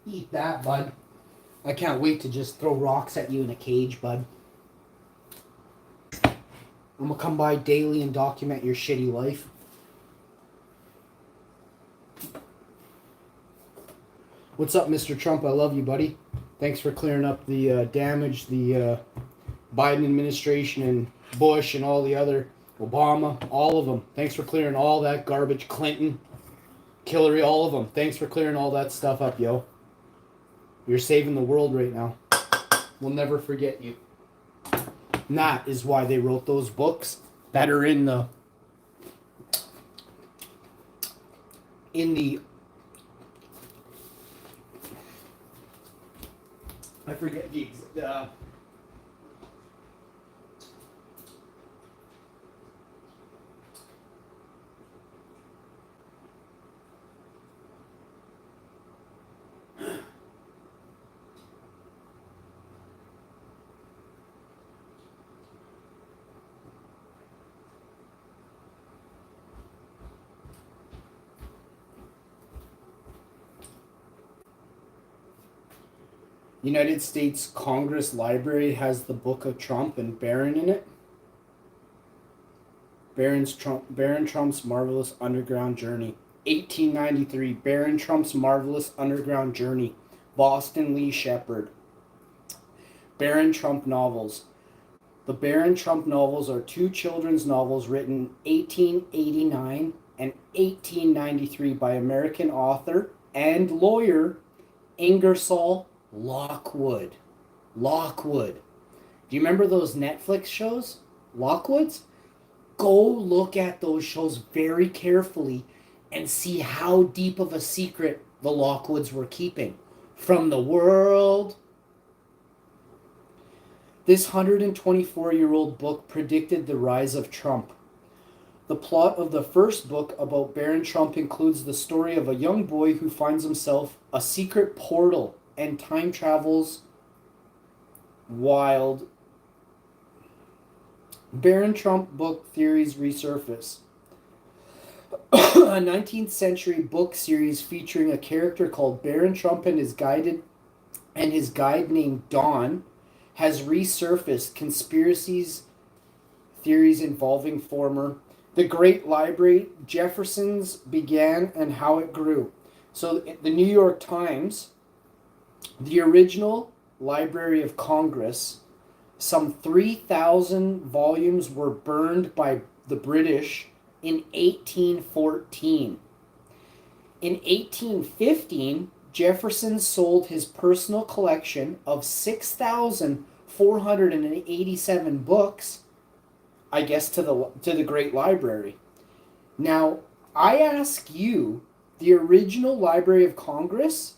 Eat that, bud. I can't wait to just throw rocks at you in a cage, bud. I'm gonna come by daily and document your shitty life. What's up, Mr. Trump? I love you, buddy. Thanks for clearing up the damage the Biden administration and Bush and all the other Obama, all of them. Thanks for clearing all that garbage. Clinton, Hillary, all of them. Thanks for clearing all that stuff up, yo. You're saving the world right now. We'll never forget you. And that is why they wrote those books that are in the I forget the United States Congress Library has the Book of Trump and Barron in it. Baron Trump's Marvelous Underground Journey. 1893, Baron Trump's Marvelous Underground Journey. Boston Lee Shepard. Baron Trump novels. The Baron Trump novels are two children's novels written 1889 and 1893 by American author and lawyer Ingersoll Lockwood. Lockwood. Do you remember those Netflix shows? Lockwoods? Go look at those shows very carefully and see how deep of a secret the Lockwoods were keeping from the world. This 124-year-old book predicted the rise of Trump. The plot of the first book about Baron Trump includes the story of a young boy who finds himself a secret portal and time travels wild. Baron Trump book theories resurface. A 19th century book series featuring a character called Baron Trump and his guide named Don has resurfaced conspiracies theories involving former the Great Library, Jefferson's began and how it grew. So the New York Times, the original Library of Congress, some 3,000 volumes were burned by the British in 1814. In 1815, Jefferson sold his personal collection of 6,487 books, I guess, to the Great Library. Now, I ask you, the original Library of Congress,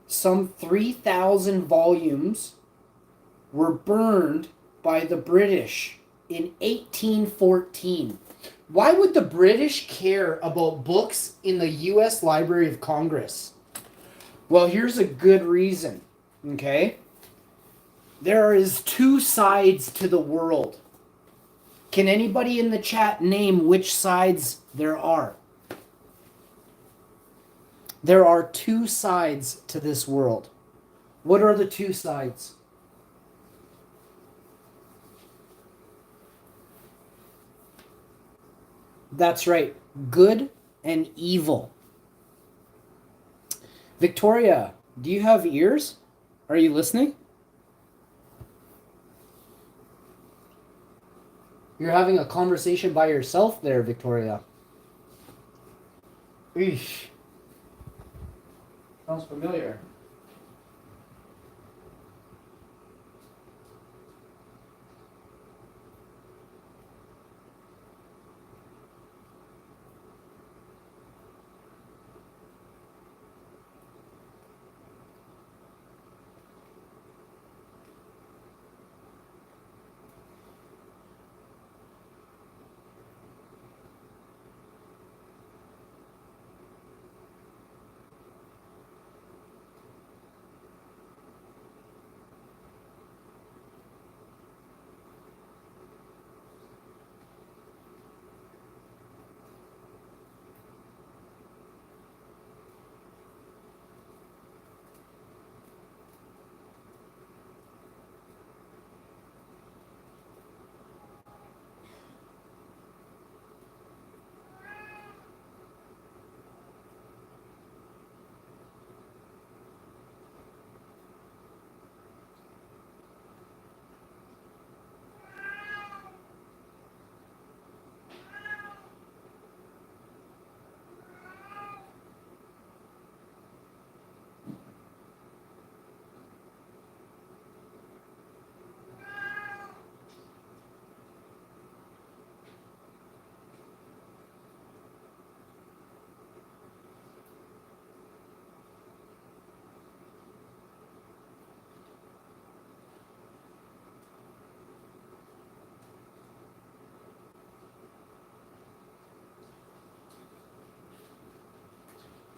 some 3,000 volumes were burned by the British in 1814. Why would the British care about books in the U.S. Library of Congress? Well, here's a good reason, okay? There is two sides to the world. Can anybody in the chat name which sides there are? There are two sides to this world. What are the two sides? That's right. Good and evil. Victoria, do you have ears? Are you listening? You're having a conversation by yourself there, Victoria. Eesh. Sounds familiar.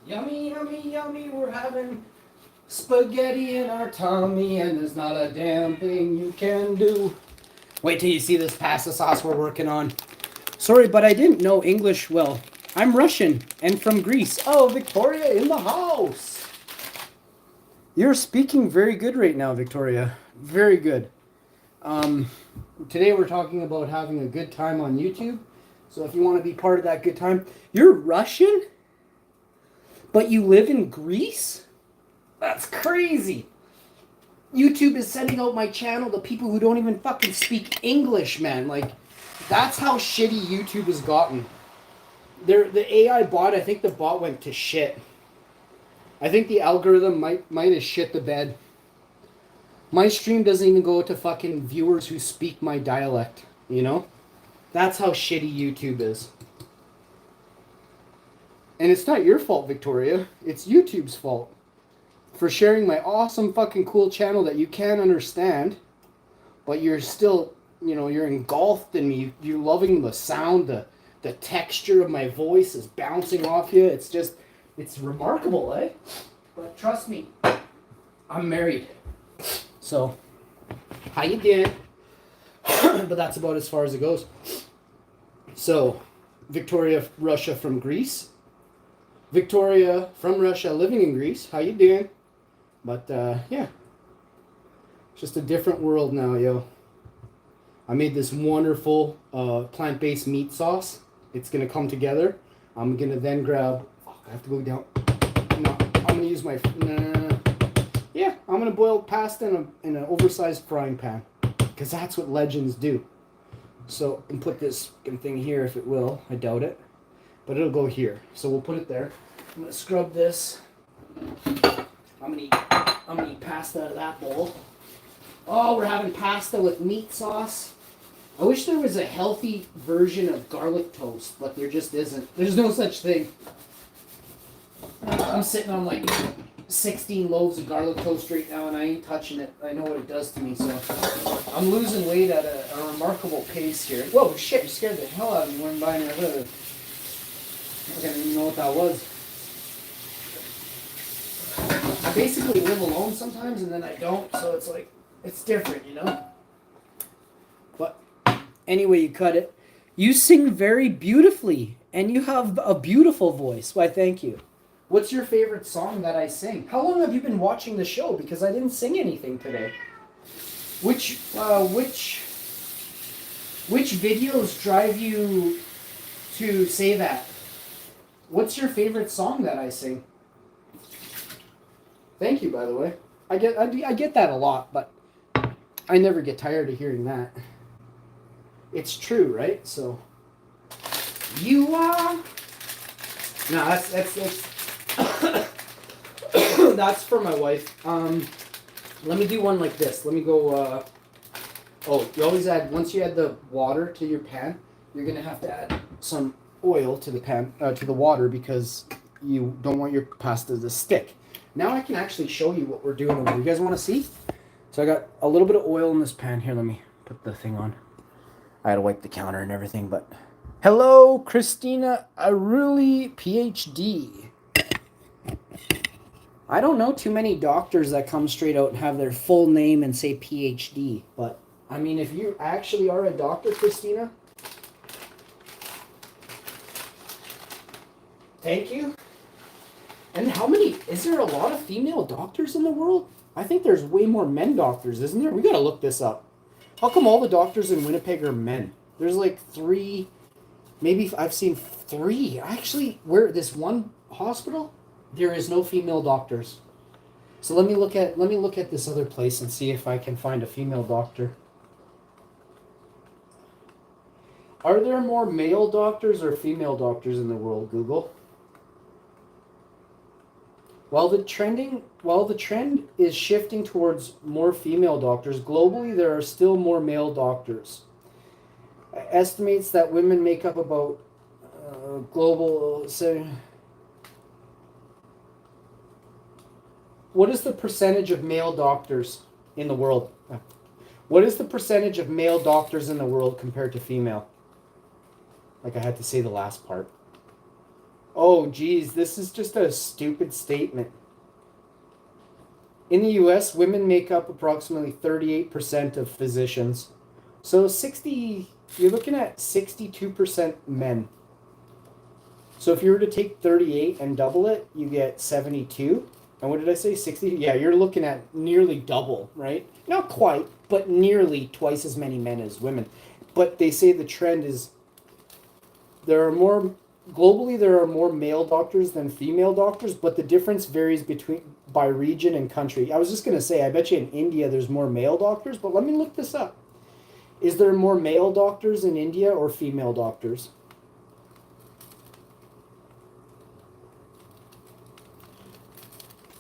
Yummy, yummy, yummy, we're having spaghetti in our tummy, and there's not a damn thing you can do. Wait till you see this pasta sauce we're working on. Sorry, but I didn't know English well. I'm Russian and from Greece. Oh, Victoria in the house. You're speaking very good right now, Victoria. Very good. Today we're talking about having a good time on YouTube. So if you want to be part of that good time, you're Russian, but you live in Greece? That's crazy. YouTube is sending out my channel to people who don't even fucking speak English, man. Like, that's how shitty YouTube has gotten. The AI bot, I think the bot went to shit. I think the algorithm might have shit the bed. My stream doesn't even go to fucking viewers who speak my dialect, you know? That's how shitty YouTube is. And it's not your fault, Victoria. It's YouTube's fault. For sharing my awesome fucking cool channel that you can't understand, but you're still, you know, you're engulfed in me. You're loving the sound, the texture of my voice is bouncing off you. It's just, it's remarkable, eh? But trust me, I'm married. So, how you doing? But that's about as far as it goes. So, Victoria, Russia from Greece. Victoria from Russia living in Greece. How you doing? But, yeah. It's just a different world now, yo. I made this wonderful plant-based meat sauce. It's going to come together. I'm going to then grab... Fuck, I have to go down. No, I'm going to use my... Yeah, I'm going to boil pasta in an oversized frying pan. Because that's what legends do. So, and put this thing here if it will. I doubt it. But it'll go here. So we'll put it there. I'm going to scrub this. I'm gonna eat pasta out of that bowl. Oh, we're having pasta with meat sauce. I wish there was a healthy version of garlic toast, but there just isn't. There's no such thing. I'm sitting on like 16 loaves of garlic toast right now, and I ain't touching it. I know what it does to me, so I'm losing weight at a remarkable pace here. Whoa, shit, you scared the hell out of me when by me. I didn't even know what that was. I basically live alone sometimes, and then I don't, so it's like, it's different, you know? But anyway, you cut it. You sing very beautifully, and you have a beautiful voice. Why, thank you. What's your favorite song that I sing? How long have you been watching the show? Because I didn't sing anything today. Which videos drive you to say that? What's your favorite song that I sing? Thank you, by the way. I get that a lot, but I never get tired of hearing that. It's true, right? So you are. No, that's that's for my wife. Let me do one like this. Let me go. Oh, you always add, once you add the water to your pan, you're gonna have to add some oil to the pan, to the water, because you don't want your pasta to stick. Now I can actually show you what we're doing. You guys want to see? So I got a little bit of oil in this pan. Here, let me put the thing on. I had to wipe the counter and everything, but... Hello, Christina Aruli, PhD. I don't know too many doctors that come straight out and have their full name and say PhD, but, I mean, if you actually are a doctor, Christina, thank you. And how many, is there a lot of female doctors in the world? I think there's way more men doctors, isn't there? We gotta look this up. How come all the doctors in Winnipeg are men? There's like 3, maybe I've seen 3. Actually, where this one hospital, there is no female doctors. So let me look at this other place and see if I can find a female doctor. Are there more male doctors or female doctors in the world, Google? While the trend is shifting towards more female doctors, globally there are still more male doctors. Estimates that women make up about global... So, what is the percentage of male doctors in the world? What is the percentage of male doctors in the world compared to female? Like I had to say the last part. Oh, geez, this is just a stupid statement. In the US, women make up approximately 38% of physicians. So you're looking at 62% men. So if you were to take 38 and double it, you get 72. And what did I say? 60? Yeah, you're looking at nearly double, right? Not quite, but nearly twice as many men as women. But they say the trend is there are more globally there are more male doctors than female doctors, but the difference varies by region and country. I was just going to say I bet you in India there's more male doctors, but let me look this up. Is there more male doctors in India or female doctors?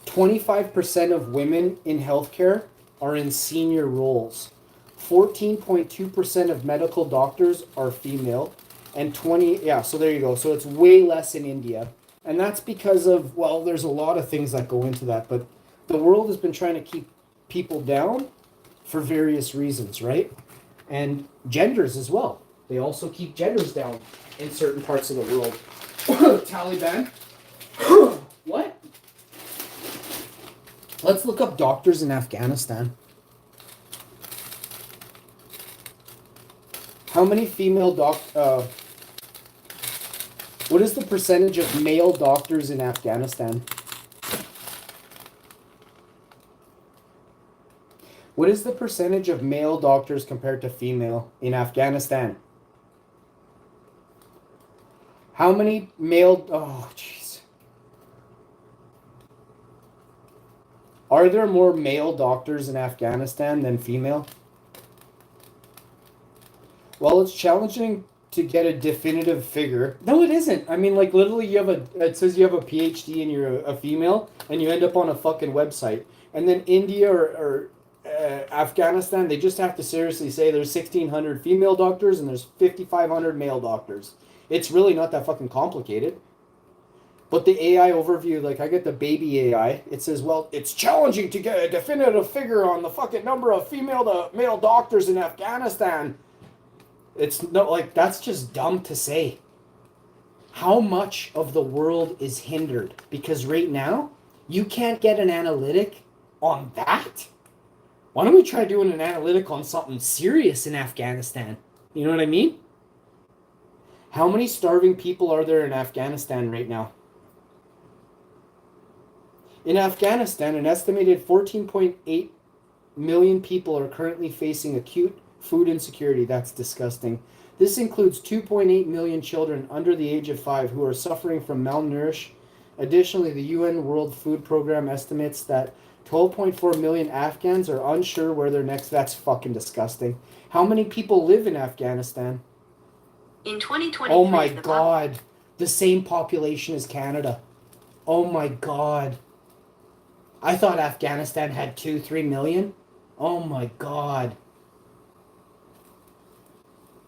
25% of women in healthcare are in senior roles. 14.2% of medical doctors are female. And so there you go. So it's way less in India. And that's because of, well, there's a lot of things that go into that. But the world has been trying to keep people down for various reasons, right? And genders as well. They also keep genders down in certain parts of the world. Taliban. What? Let's look up doctors in Afghanistan. How many female what is the percentage of male doctors in Afghanistan? What is the percentage of male doctors compared to female in Afghanistan? How many male... Oh, jeez. Are there more male doctors in Afghanistan than female? Well, it's challenging to get a definitive figure. No, it isn't. I mean, like, literally, it says you have a PhD and you're a female, and you end up on a fucking website. And then India or Afghanistan, they just have to seriously say there's 1,600 female doctors and there's 5,500 male doctors. It's really not that fucking complicated. But the AI overview, like I get the baby AI, it says, well, it's challenging to get a definitive figure on the fucking number of female to male doctors in Afghanistan. It's no, like, that's just dumb to say. How much of the world is hindered? Because right now, you can't get an analytic on that. Why don't we try doing an analytic on something serious in Afghanistan? You know what I mean? How many starving people are there in Afghanistan right now? In Afghanistan, an estimated 14.8 million people are currently facing acute food insecurity. That's disgusting. This includes 2.8 million children under the age of 5 who are suffering from malnourish. Additionally, the UN World Food Program estimates that 12.4 million Afghans are unsure where their next... That's fucking disgusting. How many people live in Afghanistan? In 2023, oh my God. The same population as Canada. Oh my God. I thought Afghanistan had 2-3 million. Oh my God.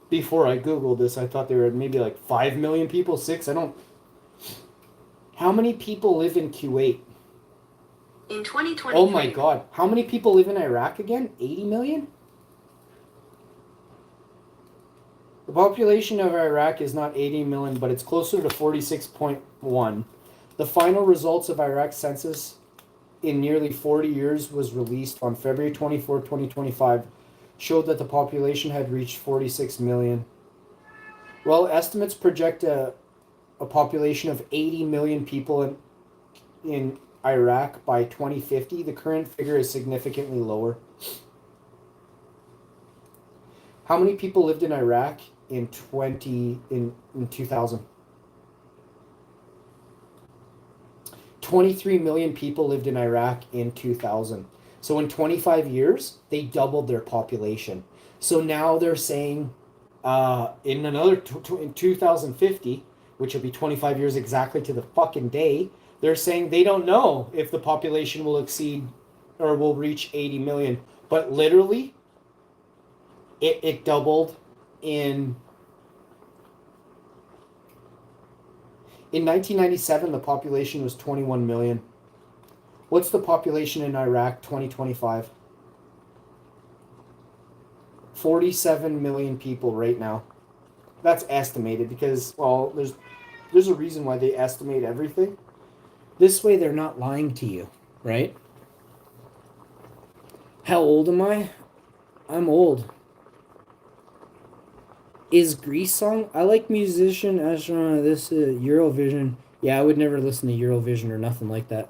Before I Googled this, I thought they were maybe like 5 million people, 6. How many people live in Kuwait? In 2023. Oh my God. How many people live in Iraq again? 80 million? The population of Iraq is not 80 million, but it's closer to 46.1. The final results of Iraq's census in nearly 40 years was released on February 24, 2025, showed that the population had reached 46 million. Well, estimates project a population of 80 million people in Iraq by 2050. The current figure is significantly lower. How many people lived in Iraq in 2000? 23 million people lived in Iraq in 2000. So in 25 years, they doubled their population. So now they're saying in in 2050, which will be 25 years exactly to the fucking day, they're saying they don't know if the population will exceed or will reach 80 million. But literally, it doubled in 1997, the population was 21 million. What's the population in Iraq 2025? 47 million people right now. That's estimated because, well, There's a reason why they estimate everything. This way they're not lying to you, right? How old am I? I'm old. Is Grease song? I like musician, astronaut, this Eurovision. Yeah, I would never listen to Eurovision or nothing like that.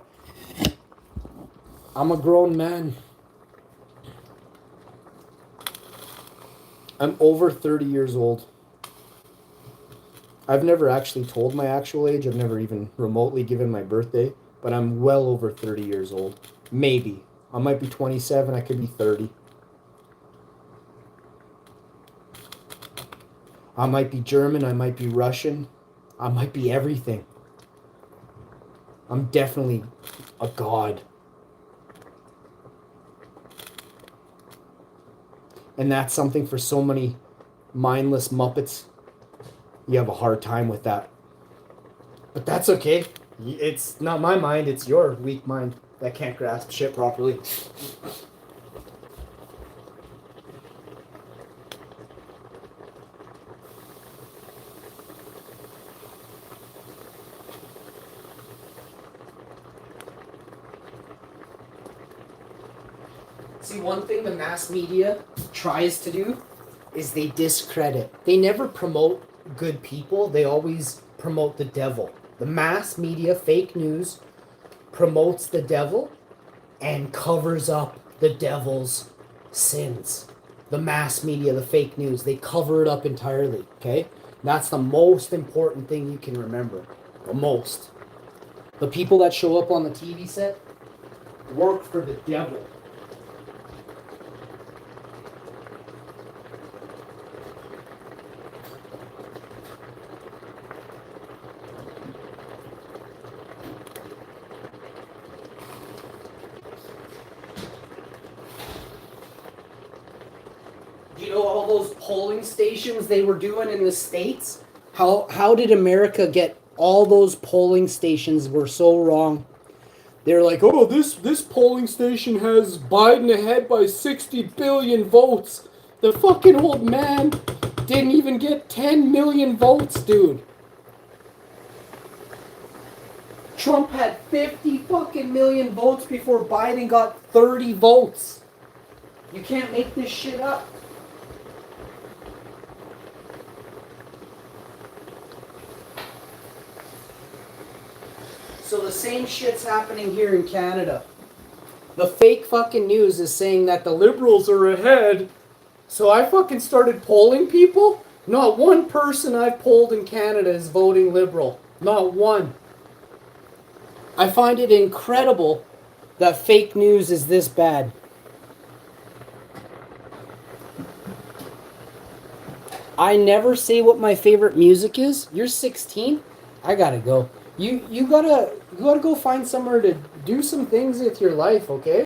I'm a grown man. I'm over 30 years old. I've never actually told my actual age. I've never even remotely given my birthday, but I'm well over 30 years old. Maybe. I might be 27, I could be 30. I might be German, I might be Russian, I might be everything. I'm definitely a god. And that's something for so many mindless Muppets. You have a hard time with that. But that's okay. It's not my mind, it's your weak mind that can't grasp shit properly. See, one thing the mass media tries to do is they discredit. They never promote good people. They always promote the devil. The mass media, fake news, promotes the devil and covers up the devil's sins. The mass media, the fake news, they cover it up entirely, okay? That's the most important thing you can remember. The most. The people that show up on the TV set work for the devil. You know all those polling stations they were doing in the States? How did America get all those polling stations were so wrong? They're like, oh, this polling station has Biden ahead by 60 billion votes. The fucking old man didn't even get 10 million votes, dude. Trump had 50 fucking million votes before Biden got 30 votes. You can't make this shit up. So the same shit's happening here in Canada. The fake fucking news is saying that the Liberals are ahead. So I fucking started polling people. Not one person I've polled in Canada is voting Liberal. Not one. I find it incredible that fake news is this bad. I never say what my favorite music is. You're 16? I gotta go. You gotta go find somewhere to do some things with your life, okay?